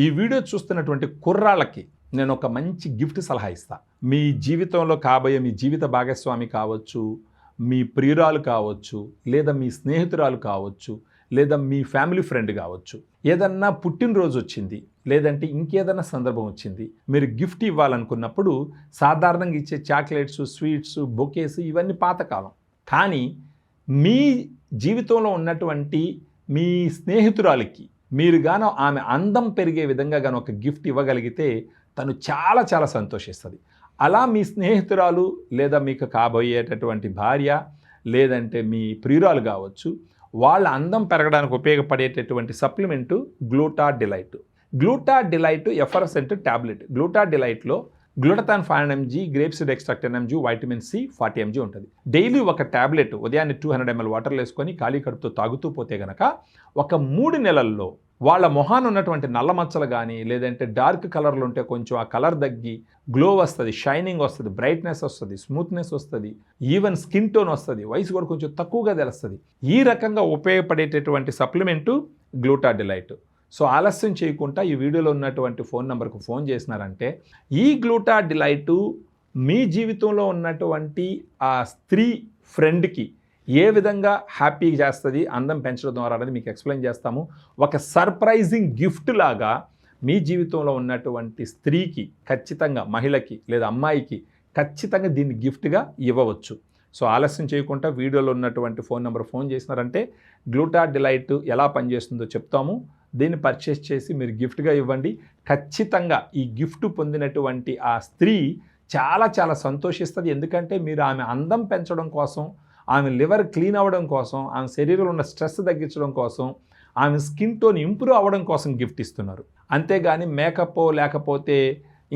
ఈ వీడియో చూస్తున్నటువంటి కుర్రాళ్ళకి నేను ఒక మంచి గిఫ్ట్ సలహా ఇస్తా. మీ జీవితంలో కాబోయే మీ జీవిత భాగస్వామి కావచ్చు, మీ ప్రియురాలు కావచ్చు, లేదా మీ స్నేహితురాలు కావచ్చు, లేదా మీ ఫ్యామిలీ ఫ్రెండ్ కావచ్చు. ఏదన్నా పుట్టినరోజు వచ్చింది, లేదంటే ఇంకేదన్నా సందర్భం వచ్చింది, మీరు గిఫ్ట్ ఇవ్వాలనుకున్నప్పుడు సాధారణంగా ఇచ్చే చాక్లెట్స్, స్వీట్స్, బొకేస్ ఇవన్నీ పాతకాలం. కానీ మీ జీవితంలో ఉన్నటువంటి మీ స్నేహితురాలికి మీరు గాను ఆమె అందం పెరిగే విధంగా గాను ఒక గిఫ్ట్ ఇవ్వగలిగితే తను చాలా చాలా సంతోషిస్తుంది. అలా మీ స్నేహితురాలు లేదా మీకు కాబోయేటటువంటి భార్య లేదంటే మీ ప్రియురాలు కావచ్చు, వాళ్ళ అందం పెరగడానికి ఉపయోగపడేటటువంటి supplement Gluta Delight. Gluta Delight effervescent tablet. Gluta డిలైట్లో glutathione 500 mg, grape seed extract 10 mg, vitamin C 40 mg ఉంటుంది. డైలీ ఒక ట్యాబ్లెట్ ఉదయాన్నే 200 ml వాటర్లో వేసుకొని ఖాళీ కడుపుతో తాగుతూ పోతే గనక ఒక 3 నెలల్లో వాళ్ళ మొహాన ఉన్నటువంటి నల్ల మచ్చలు కానీ లేదంటే డార్క్ కలర్లు ఉంటే కొంచెం ఆ కలర్ తగ్గి గ్లో వస్తుంది, షైనింగ్ వస్తుంది, బ్రైట్నెస్ వస్తుంది, స్మూత్నెస్ వస్తుంది, ఈవెన్ స్కిన్ టోన్ వస్తుంది, వయసు కూడా కొంచెం తక్కువగా తెలుస్తుంది. ఈ రకంగా ఉపయోగపడేటటువంటి సప్లిమెంటు గ్లూటా డిలైట్. సో ఆలస్యం చేయకుండా ఈ వీడియోలో ఉన్నటువంటి ఫోన్ నెంబర్కు ఫోన్ చేసినారంటే ఈ గ్లూటా డిలైటు మీ జీవితంలో ఉన్నటువంటి ఆ స్త్రీ ఫ్రెండ్కి ఏ విధంగా హ్యాపీ చేస్తుంది అందం పెంచడం ద్వారా అనేది మీకు ఎక్స్ప్లెయిన్ చేస్తాము. ఒక సర్ప్రైజింగ్ గిఫ్ట్ లాగా మీ జీవితంలో ఉన్నటువంటి స్త్రీకి ఖచ్చితంగా, మహిళకి లేదా అమ్మాయికి ఖచ్చితంగా దీన్ని గిఫ్ట్గా ఇవ్వవచ్చు. సో ఆలస్యం చేయకుండా వీడియోలో ఉన్నటువంటి ఫోన్ నెంబర్ ఫోన్ చేసినారంటే గ్లూటా డిలైట్ ఎలా పనిచేస్తుందో చెప్తాము. దీన్ని పర్చేస్ చేసి మీరు గిఫ్ట్గా ఇవ్వండి. ఖచ్చితంగా ఈ గిఫ్ట్ పొందినటువంటి ఆ స్త్రీ చాలా చాలా సంతోషిస్తుంది. ఎందుకంటే మీరు ఆమె అందం పెంచడం కోసం, ఆమె లివర్ క్లీన్ అవ్వడం కోసం, ఆమె శరీరంలో ఉన్న స్ట్రెస్ తగ్గించడం కోసం, ఆమె స్కిన్ టోన్ ఇంప్రూవ్ అవ్వడం కోసం గిఫ్ట్ ఇస్తున్నారు. అంతేగాని మేకప్ లేకపోతే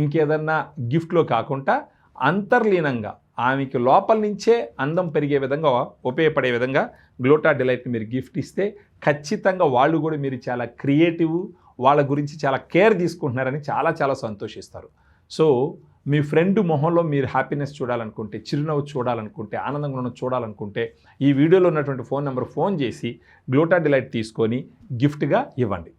ఇంకేదన్నా గిఫ్ట్లో కాకుండా అంతర్లీనంగా ఆమెకి లోపల నుంచే అందం పెరిగే విధంగా ఉపయోగపడే విధంగా గ్లూటా డిలైట్ని మీరు గిఫ్ట్ ఇస్తే ఖచ్చితంగా వాళ్ళు కూడా మీరు చాలా క్రియేటివ్, వాళ్ళ గురించి చాలా కేర్ తీసుకుంటున్నారని చాలా చాలా సంతోషిస్తారు. సో మీ ఫ్రెండ్ మొహంలో మీరు హ్యాపీనెస్ చూడాలనుకుంటే, చిరునవ్వు చూడాలనుకుంటే, ఆనందంగా ఉన్న చూడాలనుకుంటే ఈ వీడియోలో ఉన్నటువంటి ఫోన్ నెంబర్ ఫోన్ చేసి గ్లూటా డిలైట్ తీసుకొని గిఫ్ట్గా ఇవ్వండి.